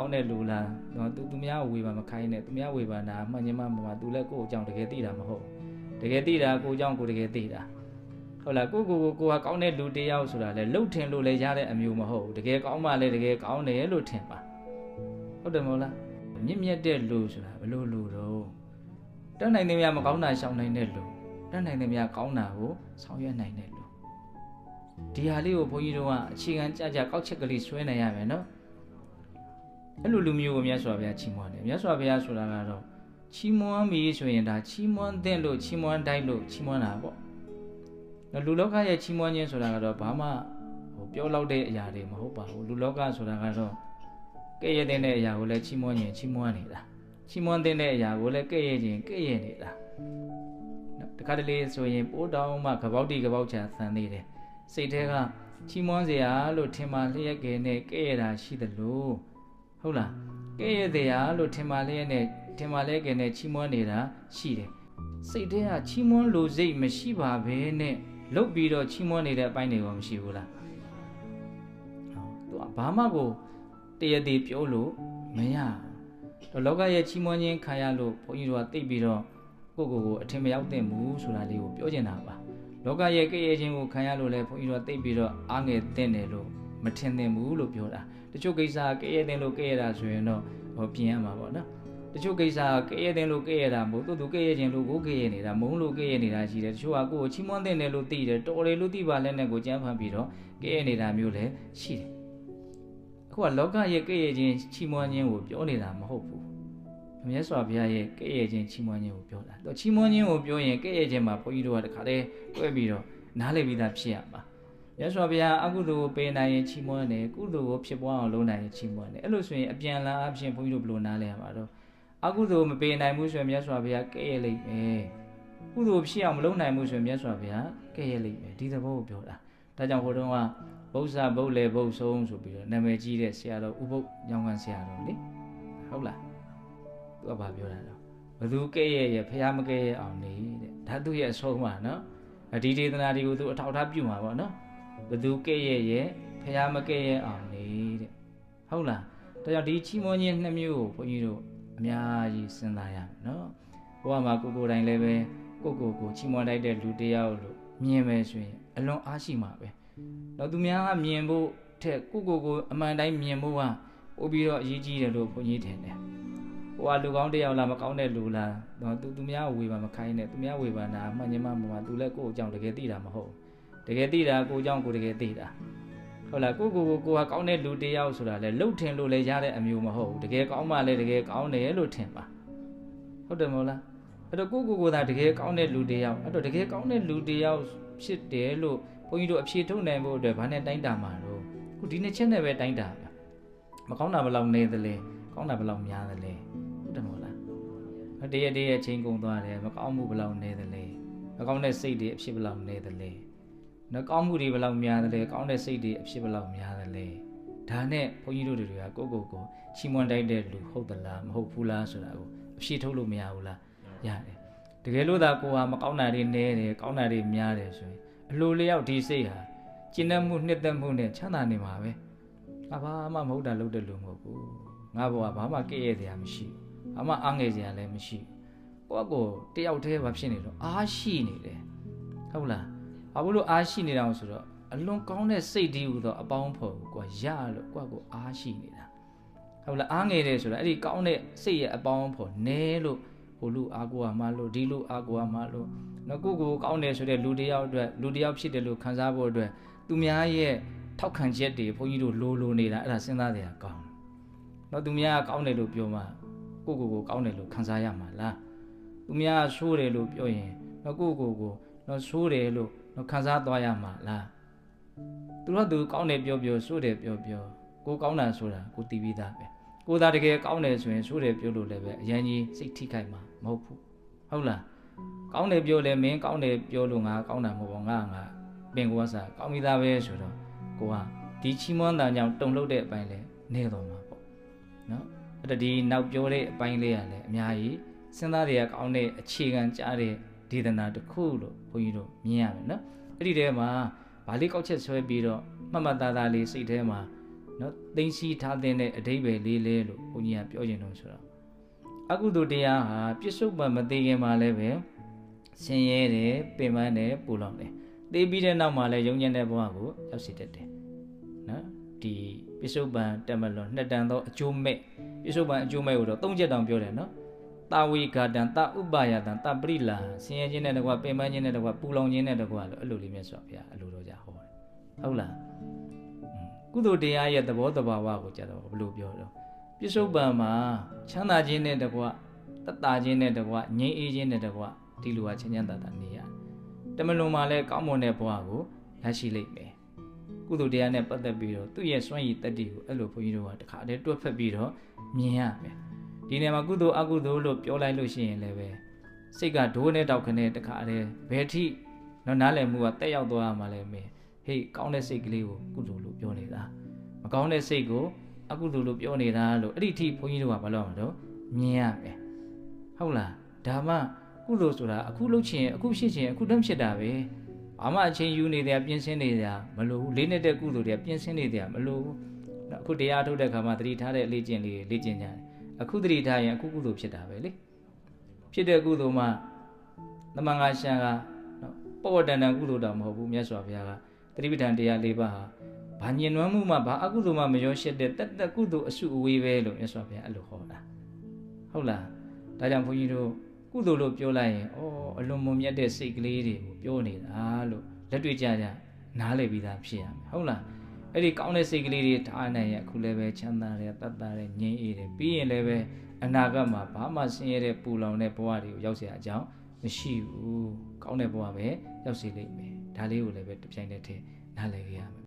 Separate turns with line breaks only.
ကောင်းတဲ့လူလားသူများဝေပါမခိုင်းနဲ့သူများဝေပါနာမှန်ညမမှာသူလည်းကိုယ့်အကြောင်းတကယ်သိတာမဟုတ်တကယ်သိတာကိုယ့်အကြောင်းကိုတကယ်သိတာဟုတ်လားကိုကကောင်းတဲ့လူတယောက်ဆိုတာလေလှုပ်ထင်လို့လည်းရတဲ့အမျိုးမဟုတ်တကယ်ကောင်းမှလည်းတကယ်ကောင်းတယ်လို့ထင်ပါဟုတ်တယ်မဟုတ်လားမြင့်တဲ့လူဆိုတာဘလို့လူတော့တတ်နိုင်တဲ့များမကောင်းတာရှောင်နိုင်တဲ့လူတတ်နိုင်တဲ့များကောင်းတာကိုဆောင်ရွက်နိုင်တဲ့လူဒီဟာလေးကိုဘုန်းကြီးတို့ကအခြေခံကြကောက်ချက်ကလေးဆွဲနိုင်ရမယ်နော်အဲ့လိုလူမျိုးကိုမြတ်စွာဘုရားချီးမွမ်းတယ်မြတ်စွာဘုရားဆိုတာကတော့ချီးမွမ်းပြီဆိုရင်ဒါချီးမွမ်းတဲ့လို့ချီးမွမ်းတိုင်းလို့ချီးမွမ်းတာပေါ့လူလောကရဲ့ချီးမွမ်းခြင်းဆိုတာကတော့ဘာမှပြောလောက်တဲ့အရာတွေမဟုတ်ပါဘူးလူလောကဆိုတာကတော့ကဲ့ရဲ့တဲ့အရာကိုလည်းချီးမွမ်းရင်ချီးမွမ်းနေတာချီးမွမ်းတဲ့အရာကိုလည်းကဲ့ရဲ့ခြင်းကဲ့ရဲ့နေတာတခါတလေဆိုရင်ပိုးတောင်းမှကပေါက်တီကပေါက်ချာဆန်နေတယ်စိတ်ထဲကချီးမွမ်းစရာလို့ထင်မှလျက်ကဲနဲ့ကဲ့ရတာရှိတယ်လို့ဟုတ်လားကဲ့ရတရားလို့ထင်မှလျက်ကဲနဲ့ချီးမွမ်းနေတာရှိတယ်စိတ်ထဲကချီးမွမ်းလို့စိတ်မရှိပါဘဲနဲ့လုတ်ပြီးတော့ချီးမွမ်းနေတဲ့အပိုင်းတွေကမရှိဘူးလားသူကဘာမှကိုတရသေးပြောလို့မရတော့လောကရဲ့ချီးမွမ်းခြင်းခံရလို့ဘုန်းကြီးတို့ကသိပြီးတော့ကိုအထင်မရောက်သင့်ဘူးဆိုတာလေးကိုပြောချင်တာပါလောကရဲ့ကဲ့ရဲ့ခြင်းကိုခံရလို့လည်းဘုန်းကြီးတို့သိပြီးတော့အားငယ်သင့်တယ်လို့မထင်သင့်ဘူးလို့ပြောတာတချို့ကိစ္စကဲ့ရဲ့တဲ့လို့ကဲ့ရဲ့တာဆိုရင်တော့ပြင်ရမှာပေါ့နော်တချို့ကိစ္စကဲ့ရဲ့တဲ့လို့ကဲ့ရဲ့တာမဟုတ်သူကဲ့ရဲ့ခြင်းလို့ကိုကဲ့ရဲ့နေတာမုန်းလို့ကဲ့ရဲ့နေတာရှိတယ်တချို့ကကိုယ်ချီးမွမ်းတဲ့တယ်လို့သိတယ်တော်တယ်လို့သိပါလဲနဲ့ကိုကြမ်းဖန်ပြီးတော့ကဲ့ရဲ့နေတာမျိုးလည်းရှိတယ်အခုကလောကရဲ့ကဲ့ရဲ့ခြင်းချီးမွမ်းခြင်းကိုပြောနေတာမဟုတ်ဘူးမြတ်စွာဘုရားရဲ့ကဲ့ရဲ့ခြင်းချီးမွမ်းခြင်းကိုပြောတာတော့ချီးမွမ်းခြင်းကိုပြောရင်ကဲ့ရဲ့ခြင်းမှာဘုန်းကြီးတို့ကတခါတည်းတွဲပြီးတော့နားလည်ပြီးသားဖြစ်ရမှာမြတ်စွာဘုရားအကုသိုလ်ကိုပေးနိုင်ရင်ချီးမွမ်းတယ်ကုသိုလ်ကိုဖြစ်ပွားအောင်လုပ်နိုင်ရင်ချီးမွမ်းတယ်အဲ့လိုဆိုရင်အပြန်လာအဖြစ်ဘုန်းကြီးတို့ဘယ်လိုနားလည်ရမှာတော့အကုသိုလ်မပေးနိုင်ဘူးဆိုရင်မြတ်စွာဘုရားကဲ့ရဲ့လိမ့်မယ်ကုသိုလ်ဖြစ်အောင်မလုပ်နိုင်ဘူးဆိုရင်မြတ်စွာဘုရားကဲ့ရဲ့လိမ့်မယ်ဒီသဘောကိုပြောတာဒါကြောင့်ဟိုတုန်းကဘုဇဘုတ်လေဘုတ်ဆုံးဆိုပြီးတော့နာမည်ကြီးတဲ့ဆရာတော်ဥပုပ်ညောင်းကန်ဆရာတော်လေဟုတ်လားသူကဘာပြောတာတော့ဘသူကဲ့ရဲ့ဖះမကဲ့ရဲ့အောင်နေတဲ့ဒါသူရဲ့အဆုံးပါနော်ဒီဒေသနာတွေကိုသူအထောက်ထားပြုမှာပေါ့နော်ဘသူကဲ့ရဲ့ဖះမကဲ့ရဲ့အောင်နေတဲ့ဟုတ်လားဒါကြောင့်ဒီချီးမွမ်းခြင်းနှစ်မျိုးကိုဘုန်းကြီးတို့အများကြီးစဉ်းစားရမယ်နော်ဘုရားမှာကိုယ်တိုင်လည်းပဲကိုချီးမွမ်းလိုက်တဲ့လူတယောက်လို့မြင်မယ်ဆိုရင်အလွန်အားရှိမှာပဲတော့သူများကမြင်ဖို့ထက်ကိုအမှန်တိုင်းမြင်ဖို့ကပို့ပြီးတော့အရေးကြီးတယ်လို့ဘုန်းကြီးထင်တယ်ဟိုကလူကောင်းတယောက်လားမကောင်းတဲ့လူလားသူများဝေပါမခိုင်းနဲ့သူများဝေပါနာမှန်ညမမှာသူလည်းကိုယ့်အကြောင်းတကယ်သိတာမဟုတ်တကယ်သိတာကိုယ့်အကြောင်းကိုတကယ်သိတာဟုတ်လားကိုကကောင်းတဲ့လူတယောက်ဆိုတာလေလှုပ်ထင်လို့လည်းရတဲ့အမျိုးမဟုတ်တကယ်ကောင်းမှလည်းတကယ်ကောင်းတယ်လို့ထင်ပါဟုတ်တယ်မဟုတ်လားအဲ့တော့ကိုသာတကယ်ကောင်းတဲ့လူတယောက်အဲ့တော့တကယ်ကောင်းတဲ့လူတယောက်ဖြစ်တယ်လို့ဘုန်းကြီးတို့အဖြေထုတ်နိုင်ဖို့အတွက်ဘာနဲ့တိုင်းတာမှာတော့ခုဒီနှစ်ချက်နဲ့ပဲတိုင်းတာပဲမကောင်းတာဘယ်လောက်နေသလဲကောင်းတာဘယ်လောက်များသလဲဟုတ်တယ်မဟုတ်လားတရက်ချင်းကုန်သွားတယ်မကောင်းမှုဘယ်လောက်နေသလဲမကောင်းတဲ့စိတ်တွေအဖြစ်ဘယ်လောက်နေသလဲနော်ကောင်းမှုတွေဘယ်လောက်များသလဲကောင်းတဲ့စိတ်တွေအဖြစ်ဘယ်လောက်များသလဲဒါနဲ့ဘုန်းကြီးတို့တွေကကိုချီးမွမ်းတိုက်တဲ့လူဟုတ်သလားမဟုတ်ဘူးလားဆိုတာကိုအဖြေထုတ်လို့မရဘူးလားရတယ်တကယ်လို့သာကိုဟာမကောင်းတာတွေနေတယ်ကောင်းတာတွေများတယ်ဆိုရင်အလိုလျောက်ဒီစိတ်ဟာကျင့်တတ်မှုနှစ်သက်မှုနဲ့ချမ်းသာနေမှာပဲဘာမှမဟုတ်တာလုပ်တဲ့လူမဟုတ်ဘူးငါဘဝဘာမှကဲ့ရဲ့စရာမရှိဘာမှအားငယ်စရာလည်းမရှိကိုတယောက်တည်းဘာဖြစ်နေတော့အားရှိနေတယ်ဟုတ်လားဘာလို့အားရှိနေတာဆိုတော့အလွန်ကောင်းတဲ့စိတ်တည်းဟူသောအပေါင်းဖော်ကိုရလို့ကိုအားရှိနေတာဟုတ်လားအားငယ်တယ်ဆိုတာအဲ့ဒီကောင်းတဲ့စိတ်ရဲ့အပေါင်းဖော်နဲလို့ဟိုလူအားကိုမှလို့ဒီလူအားကိုမှလို့နော်ကိုကောင်းတယ်ဆိုတဲ့လူတယောက်အတွက်လူတယောက်ဖြစ်တယ်လို့ခံစားဖို့အတွက်သူများရဲ့ထောက်ခံချက်တွေဘုန်းကြီးတို့လိုနေတာအဲ့ဒါစဉ်းစားကြရကောင်းနော်သူများကောင်းတယ်လို့ပြောမှကိုကောင်းတယ်လို့ခံစားရမှာလားသူများဆိုးတယ်လို့ပြောရင်နော်ကိုနော်ဆိုးတယ်လို့နော်ခံစားသွားရမှာလားသူတို့သူကောင်းတယ်ပြောဆိုးတယ်ပြောကိုကောင်းတာဆိုတာကိုသိပြီးသားပဲကိုသာတကယ်ကောင်းတယ်ဆိုရင်ဆိုးတယ်ပြောလို့လည်းပဲအရင်ကြီးစိတ်ထိခိုက်မှာမဟုတ်ဘူးဟုတ်လားကောင်းတယ်ပြောလဲမင်းကောင်းတယ်ပြောလို့ငါကောင်းတာမဟုတ်ဘူးငါပင်ကိုကစားကောင်းပြီးသားပဲဆိုတော့ကိုကဒီချီးမွမ်းတာကြောင့်တုံ့လှုပ်တဲ့အပိုင်းလဲနေတော့မှာပေါ့နော်အဲ့ဒါဒီနောက်ပြောတဲ့အပိုင်းလေးကလည်းအများကြီးစဉ်းစားတွေကကောင်းတဲ့အခြေခံကြားတဲ့ဒေသနာတစ်ခုလို့ဘုန်းကြီးတို့မြင်ရမယ်နော်အဲ့ဒီထဲမှာဗာလေးကောက်ချက်ဆွဲပြီးတော့မှတ်သားလေးစိတ်ထဲမှာ နော်သိသိထားတဲ့အဓိပ္ပာယ်လေးလဲလို့ဘုန်းကြီးကပြောခြင်းတော့ဆိုတော့အကုသိုလ်တရားဟာပြစ္ဆုတ်ပံမသိခင်မှာလည်းပဲဆင်းရဲတယ်ပင်ပန်းတယ်ပူလောင်တယ်သိပြီးတဲ့နောက်မှာလည်းယုံကြည်တဲ့ဘဝကိုရောက်စေတတ်တယ်နော်ဒီပြစ္ဆုတ်ပံတက်မလွန်နှစ်တန်သောအကျိုးမဲ့ပြစ္ဆုတ်ပံအကျိုးမဲ့ကိုတော့၃ချက်တောင်ပြောတယ်နော်တာဝေဂါတံတဥပယတံတပရိလာဆင်းရဲခြင်းနဲ့တကွပင်ပန်းခြင်းနဲ့တကွပူလောင်ခြင်းနဲ့တကွလို့အဲ့လိုလေးမြတ်စွာဘုရားအလိုတော်ကြဟောတယ်ဟုတ်လားကုသိုလ်တရားရဲ့သဘောတဘာဝကိုကြတော့ဘယ်လိုပြောတော့ပြစ္ဆုတ်ပံမှာချမ်းသာခြင်းနဲ့တကွတတ်တာခြင်းနဲ့တကွငြိမ်းအေးခြင်းနဲ့တကွဒီလိုဟာချမ်းချမ်းသာသာနေရတယ်တမလွန်မှာလည်းကောင်းမွန်တဲ့ဘဝကိုရရှိလိမ့်မယ်ကုသိုလ်တရားနဲ့ပတ်သက်ပြီးတော့သူ့ရဲ့စွမ်းရည်တတ္တိကိုအဲ့လိုဘုန်းကြီးတို့ကတခါတည်းတွက်ဖက်ပြီးတော့မြင်ရမယ်ဒီနေရာမှာကုသိုလ်အကုသိုလ်လို့ပြောလိုက်လို့ရှိရင်လည်းပဲစိတ်ကဒိုးနဲ့တောက်ခနဲ့တခါတည်းဘယ်ထိနော်နားလည်မှုကတက်ရောက်သွားမှလည်းမင်းဟေးကောင်းတဲ့စိတ်ကလေးကိုကုသိုလ်လို့ပြောနေတာမကောင်းတဲ့စိတ်ကိုအကုသိုလ်လို့ပြောနေတာလို့အဲ့ဒီထိဘုန်းကြီးတို့ကဘာလို့အောင်တော့မြင်ရမယ်ဟုတ်လားဒါမှကုသိုလ်ဆိုတာအခုလုပ်ချင်အခုဖြစ်ချင်အခုတည်းဖြစ်တာပဲဘာမှအချိန်ယူနေတယ်ပြင်ဆင်နေတယ်မလိုဘူးလေးနေတဲ့ကုသိုလ်တွေပြင်ဆင်နေတယ်မလိုဘူးအခုတရားထုတ်တဲ့ခါမှာသတိထားတဲ့လေ့ကျင့်လေးလေ့ကျင့်ကြတယ်အခုသတိထားရင်အခုကုသိုလ်ဖြစ်တာပဲလေဖြစ်တဲ့ကုသိုလ်မှသမန်ငါရှံကနော်ပဝတ္တန္တကုသိုလ်တော်မဟုတ်ဘူးမြတ်စွာဘုရားကသတိပဋ္ဌာန်တရား၄ပါးဟာဘာညင်နွမ်းမှုမှဘာအကုသိုလ်မှမရောရှက်တဲ့တတ်ကုသိုလ်အစုအဝေးပဲလို့မြတ်စွာဘုရားအဲ့လိုဟောတာဟုတ်လားဒါကြောင့်ဘုန်းကြီးတို့ကုသိုလ်လို့ပြောလိုက်ရင်အလွန်မွန်မြတ်တဲ့စိတ်ကလေးတွေကိုပြောနေတာလို့လက်တွေ့ကြကြနားလည်ပြီးသားဖြစ်ရမယ်ဟုတ်လားအဲ့ဒီကောင်းတဲ့စိတ်ကလေးတွေထားနိုင်ရအခုလည်းပဲချမ်းသာတယ်တတ်တာတယ်ငြိမ်းအေးတယ်ပြီးရင်လည်းပဲအနာဂတ်မှာဘာမှဆင်းရဲတဲ့ပူလောင်တဲ့ဘဝတွေကိုရောက်เสียအကြောင်းမရှိဘူးကောင်းတဲ့ဘဝပဲရောက်စေလိမ့်မယ်ဒါလေးကိုလည်းပဲတစ်ပြိုင်တည်းထည့်နားလည်ကြရမယ်